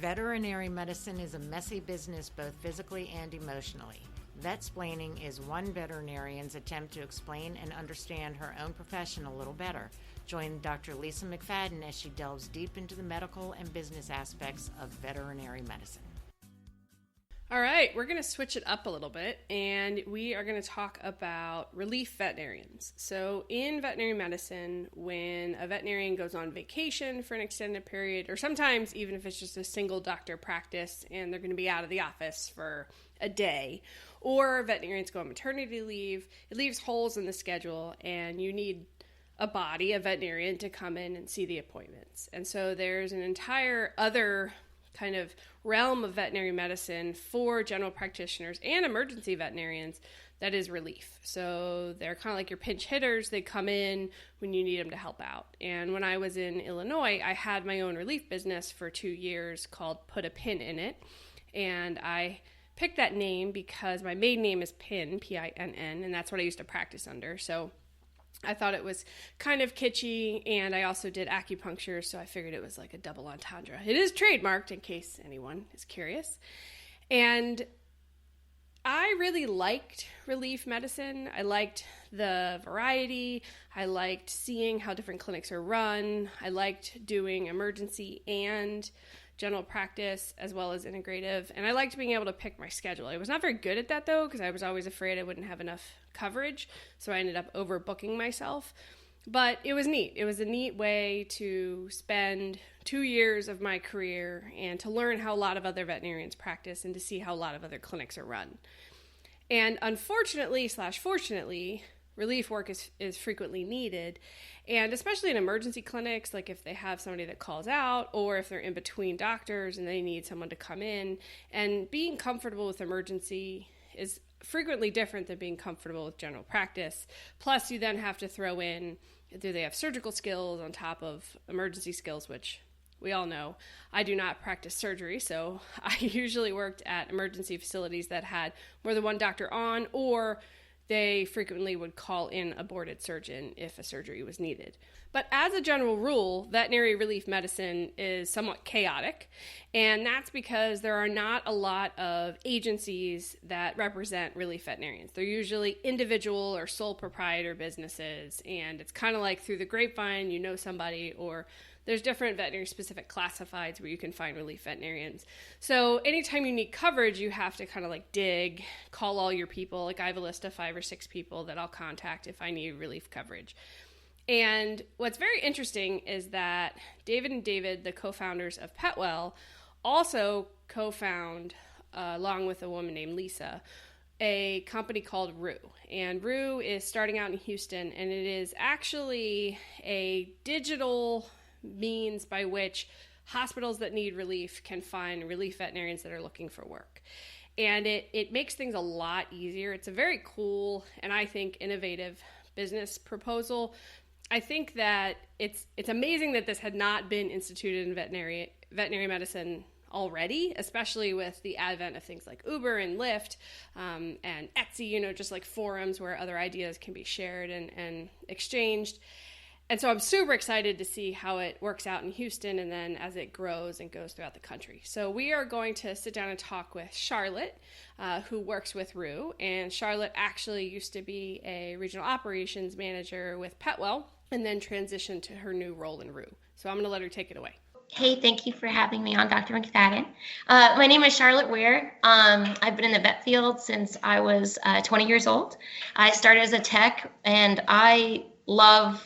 Veterinary medicine is a messy business both physically and emotionally. Vetsplaining is one veterinarian's attempt to explain and understand her own profession a little better. Join Dr. Lisa McFadden as she delves deep into the medical and business aspects of veterinary medicine. All right, we're going to switch it up a little bit, and we are going to talk about relief veterinarians. So in veterinary medicine, when a veterinarian goes on vacation for an extended period, or sometimes even if it's just a single doctor practice and they're going to be out of the office for a day, or veterinarians go on maternity leave, it leaves holes in the schedule, and you need a veterinarian to come in and see the appointments. And so there's an entire other kind of realm of veterinary medicine for general practitioners and emergency veterinarians that is relief. So they're kind of like your pinch hitters. They come in when you need them to help out. And when I was in Illinois, I had my own relief business for 2 years called Put a Pin in It. And I picked that name because my maiden name is Pinn, P-I-N-N, and that's what I used to practice under. So I thought it was kind of kitschy, and I also did acupuncture, so I figured it was like a double entendre. It is trademarked in case anyone is curious. And I really liked relief medicine. I liked the variety. I liked seeing how different clinics are run. I liked doing emergency and general practice as well as integrative. And I liked being able to pick my schedule. I was not very good at that though, because I was always afraid I wouldn't have enough coverage. So I ended up overbooking myself. But it was neat. It was a neat way to spend 2 years of my career and to learn how a lot of other veterinarians practice and to see how a lot of other clinics are run. And unfortunately / fortunately, relief work is frequently needed. And especially in emergency clinics, like if they have somebody that calls out or if they're in between doctors and they need someone to come in. And being comfortable with emergency is frequently different than being comfortable with general practice. Plus, you then have to throw in, do they have surgical skills on top of emergency skills, which we all know. I do not practice surgery, so I usually worked at emergency facilities that had more than one doctor on, or they frequently would call in a boarded surgeon if a surgery was needed. But as a general rule, veterinary relief medicine is somewhat chaotic, and that's because there are not a lot of agencies that represent relief veterinarians. They're usually individual or sole proprietor businesses, and it's kind of like through the grapevine, you know somebody, or there's different veterinary-specific classifieds where you can find relief veterinarians. So anytime you need coverage, you have to kind of like dig, call all your people. Like I have a list of 5 or 6 people that I'll contact if I need relief coverage. And what's very interesting is that David and David, the co-founders of Petwell, also co-found, along with a woman named Lisa, a company called Roo. And Roo is starting out in Houston, and it is actually a digital means by which hospitals that need relief can find relief veterinarians that are looking for work. And it makes things a lot easier. It's a very cool and I think innovative business proposal. I think that it's amazing that this had not been instituted in veterinary medicine already, especially with the advent of things like Uber and Lyft and Etsy, just like forums where other ideas can be shared and exchanged. And so I'm super excited to see how it works out in Houston and then as it grows and goes throughout the country. So we are going to sit down and talk with Charlotte, who works with Roo. And Charlotte actually used to be a regional operations manager with Petwell and then transitioned to her new role in Roo. So I'm going to let her take it away. Hey, thank you for having me on, Dr. McFadden. My name is Charlotte Ware. I've been in the vet field since I was 20 years old. I started as a tech, and I love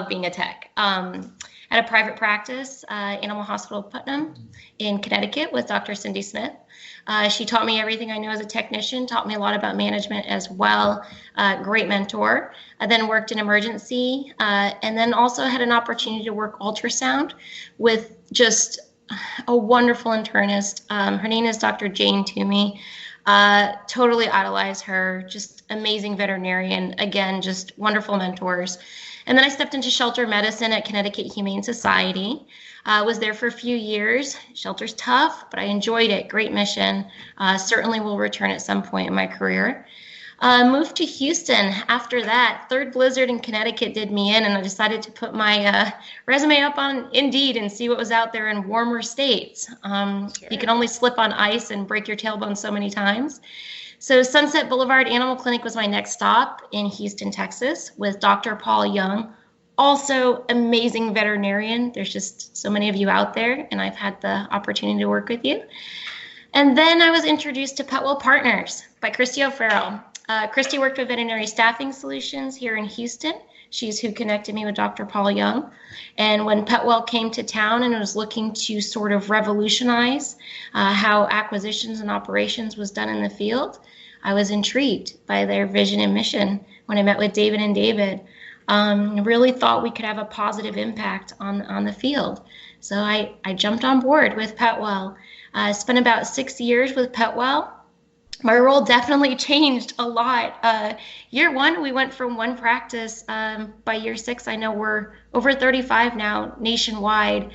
being a tech. At a private practice, Animal Hospital Putnam in Connecticut with Dr. Cindy Smith. She taught me everything I know as a technician, taught me a lot about management as well. Great mentor. I then worked in emergency and then also had an opportunity to work ultrasound with just a wonderful internist. Her name is Dr. Jane Toomey. Totally idolize her, just amazing veterinarian. Again, just wonderful mentors. And then I stepped into shelter medicine at Connecticut Humane Society. Was there for a few years. Shelter's tough, but I enjoyed it. Great mission. Certainly will return at some point in my career. Moved to Houston after that. Third blizzard in Connecticut did me in, and I decided to put my resume up on Indeed and see what was out there in warmer states. Sure. You can only slip on ice and break your tailbone so many times. So Sunset Boulevard Animal Clinic was my next stop in Houston, Texas, with Dr. Paul Young, also amazing veterinarian. There's just so many of you out there, and I've had the opportunity to work with you. And then I was introduced to Petwell Partners by Christy O'Farrell. Christy worked with Veterinary Staffing Solutions here in Houston. She's who connected me with Dr. Paul Young. And when Petwell came to town and was looking to sort of revolutionize how acquisitions and operations was done in the field, I was intrigued by their vision and mission when I met with David and David. Really thought we could have a positive impact on the field. So I jumped on board with Petwell. Spent about 6 years with Petwell. My role definitely changed a lot. Year one, we went from one practice. By year 6, I know we're over 35 now nationwide.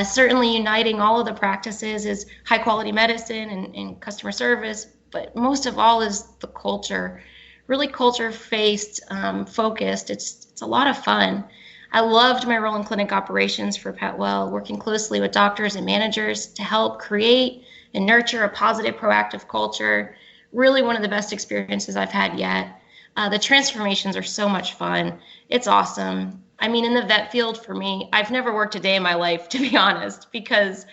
Certainly uniting all of the practices is high quality medicine and customer service, but most of all is the culture, really culture-faced, focused. It's a lot of fun. I loved my role in clinic operations for Petwell, working closely with doctors and managers to help create and nurture a positive, proactive culture. Really one of the best experiences I've had yet. The transformations are so much fun. It's awesome. I mean, in the vet field for me, I've never worked a day in my life, to be honest, because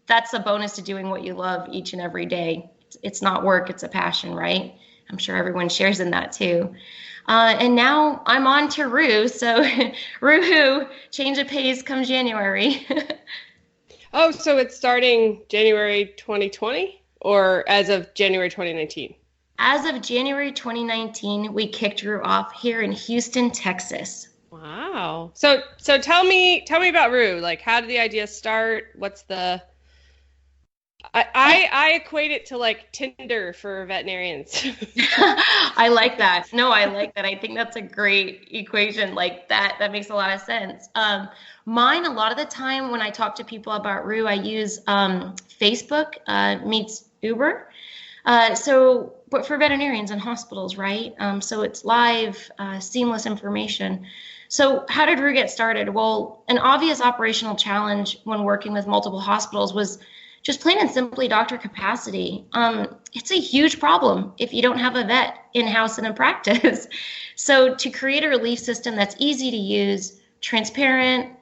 that's a bonus to doing what you love each and every day. It's not work, it's a passion, right? I'm sure everyone shares in that too. And now I'm on to Roo. So Roo, change of pace come January. Oh, so it's starting January 2020 or as of January 2019? As of January 2019, we kicked Roo off here in Houston, Texas. Wow. So tell me about Roo. Like, how did the idea start? What's the I equate it to like Tinder for veterinarians. I like that. No, I like that. I think that's a great equation. Like that makes a lot of sense. Mine, a lot of the time when I talk to people about Roo, I use Facebook meets Uber. But for veterinarians and hospitals, right? So it's live, seamless information. So how did Roo get started? Well, an obvious operational challenge when working with multiple hospitals was just plain and simply doctor capacity. It's a huge problem if you don't have a vet in-house in a practice. So to create a relief system that's easy to use, transparent,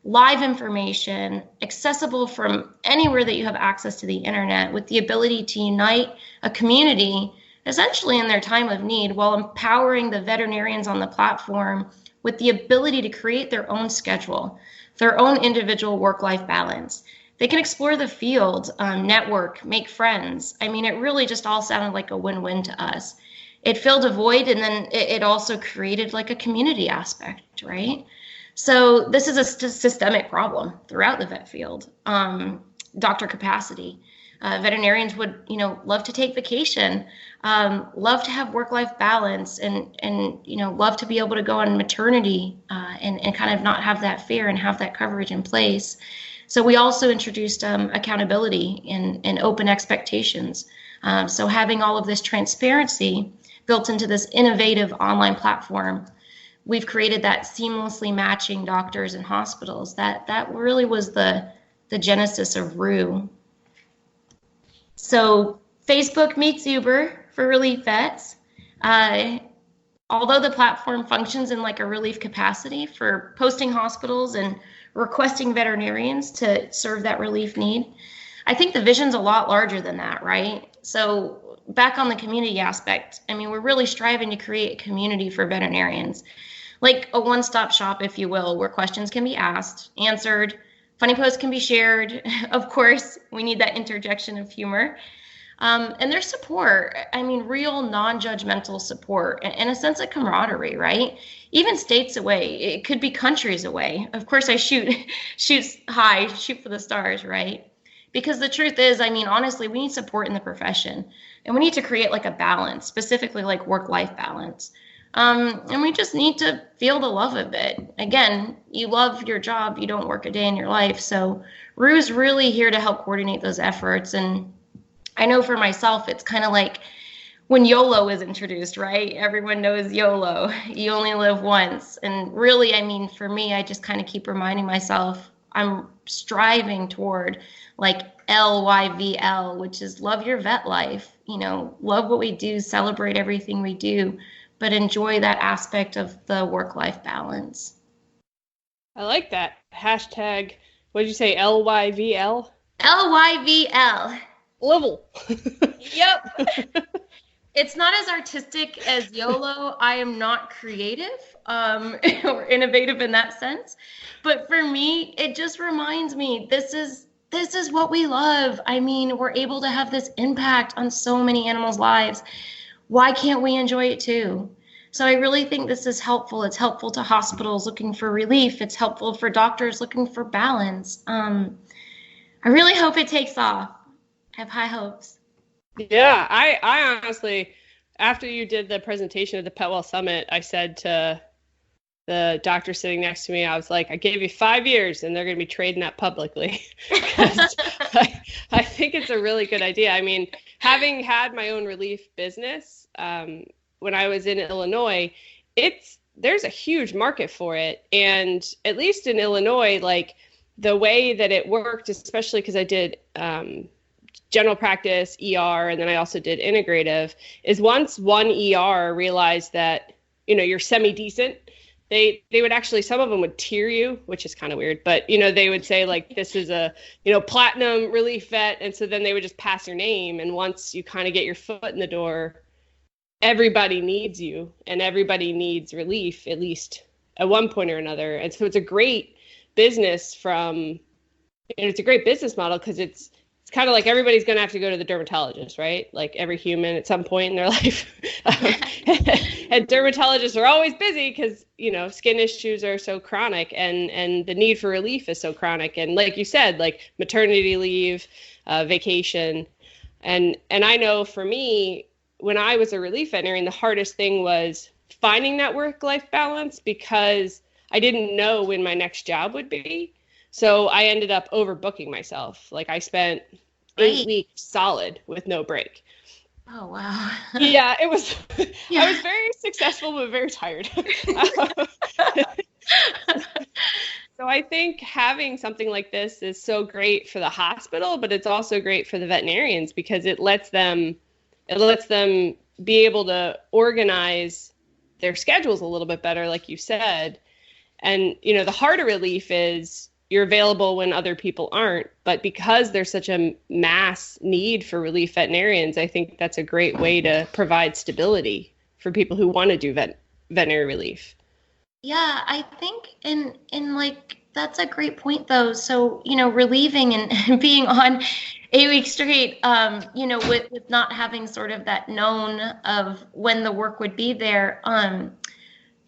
live information, accessible from anywhere that you have access to the internet, with the ability to unite a community essentially in their time of need while empowering the veterinarians on the platform with the ability to create their own schedule, their own individual work-life balance. They can explore the field, network, make friends. I mean, it really just all sounded like a win-win to us. It filled a void, and then it also created like a community aspect, right? So this is a systemic problem throughout the vet field. Doctor capacity. Veterinarians would, love to take vacation, love to have work-life balance, and love to be able to go on maternity and kind of not have that fear and have that coverage in place. So we also introduced accountability and open expectations. So having all of this transparency built into this innovative online platform, we've created that seamlessly matching doctors and hospitals. That really was the genesis of Roo. So Facebook meets Uber for relief vets. Although the platform functions in like a relief capacity for posting hospitals and requesting veterinarians to serve that relief need, I think the vision's a lot larger than that, right? So back on the community aspect, I mean, we're really striving to create a community for veterinarians, like a one-stop shop, if you will, where questions can be asked, answered, funny posts can be shared. Of course, we need that interjection of humor. And there's support. I mean, real non-judgmental support and a sense of camaraderie, right? Even states away, it could be countries away. Of course, I shoot high, shoot for the stars, right? Because the truth is, I mean, honestly, we need support in the profession, and we need to create like a balance, specifically like work-life balance. And we just need to feel the love of it. Again, you love your job, you don't work a day in your life. So Roo's really here to help coordinate those efforts. And I know for myself, it's kind of like when YOLO is introduced, right? Everyone knows YOLO. You only live once. And really, I mean, for me, I just kind of keep reminding myself I'm striving toward like LYVL, which is love your vet life. You know, love what we do, celebrate everything we do, but enjoy that aspect of the work-life balance. I like that. Hashtag, what did you say, LYVL? LYVL. Level. Yep. It's not as artistic as YOLO. I am not creative or innovative in that sense. But for me, it just reminds me this is what we love. I mean, we're able to have this impact on so many animals' lives. Why can't we enjoy it too? So I really think this is helpful. It's helpful to hospitals looking for relief. It's helpful for doctors looking for balance. I really hope it takes off. I have high hopes. Yeah, I honestly, after you did the presentation at the PetWell Summit, I said to the doctor sitting next to me, I was like, I gave you 5 years and they're going to be trading that publicly. I think it's a really good idea. I mean, having had my own relief business when I was in Illinois, there's a huge market for it. And at least in Illinois, like the way that it worked, especially because I did general practice, ER, and then I also did integrative, is once one ER realized that, you know, you're semi-decent, they would actually, some of them would tier you, which is kind of weird, but, you know, they would say like, this is a, you know, platinum relief vet. And so then they would just pass your name. And once you kind of get your foot in the door, everybody needs you and everybody needs relief, at least at one point or another. And so it's a great business it's a great business model because it's kind of like everybody's going to have to go to the dermatologist, right? Like every human at some point in their life. And dermatologists are always busy because, you know, skin issues are so chronic and the need for relief is so chronic. And like you said, like maternity leave, vacation. And I know for me, when I was a relief veterinarian, the hardest thing was finding that work-life balance because I didn't know when my next job would be. So I ended up overbooking myself. Like I spent 8 weeks solid with no break. Oh, wow. Yeah, it was, yeah. I was very successful, but very tired. So I think having something like this is so great for the hospital, but it's also great for the veterinarians because it lets them be able to organize their schedules a little bit better, like you said. And, you know, the harder relief is you're available when other people aren't. But because there's such a mass need for relief veterinarians, I think that's a great way to provide stability for people who want to do veterinary relief. Yeah, I think in like, that's a great point though. So, you know, relieving and being on 8 weeks straight, you know, with not having sort of that known of when the work would be there,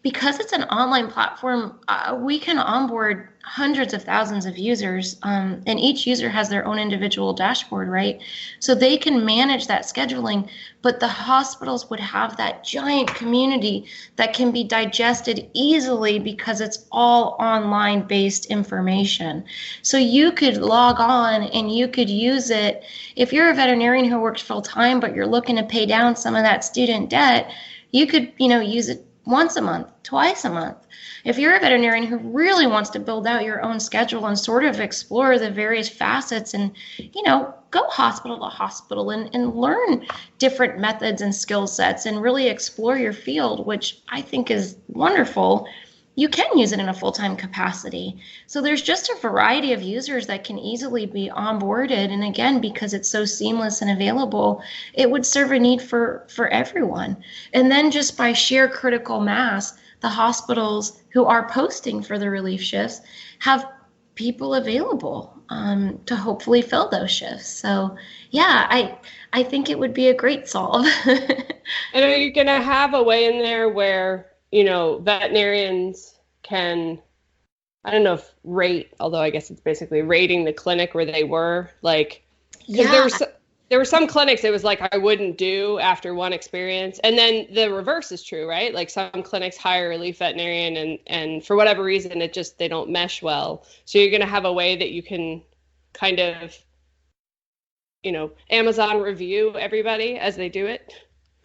because it's an online platform, we can onboard hundreds of thousands of users, and each user has their own individual dashboard, right? So they can manage that scheduling, but the hospitals would have that giant community that can be digested easily because it's all online based information. So you could log on and you could use it. If you're a veterinarian who works full time, but you're looking to pay down some of that student debt, you could, you know, use it once a month, twice a month. If you're a veterinarian who really wants to build out your own schedule and sort of explore the various facets and, you know, go hospital to hospital and learn different methods and skill sets and really explore your field, which I think is wonderful, you can use it in a full-time capacity. So there's just a variety of users that can easily be onboarded. And again, because it's so seamless and available, it would serve a need for everyone. And then just by sheer critical mass, the hospitals who are posting for the relief shifts have people available to hopefully fill those shifts. So yeah, I think it would be a great solve. And are you going to have a way in there where, you know, veterinarians can, I don't know if rate, although I guess it's basically rating the clinic where they were, like, because there were some clinics that was like, I wouldn't do after one experience. And then the reverse is true, right? Like some clinics hire a relief veterinarian and for whatever reason, they don't mesh well. So you're going to have a way that you can kind of, you know, Amazon review everybody as they do it.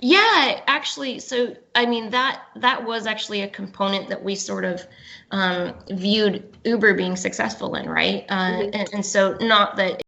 Yeah, actually, so I mean that was actually a component that we sort of viewed Uber being successful in, right? Hmm. And so not that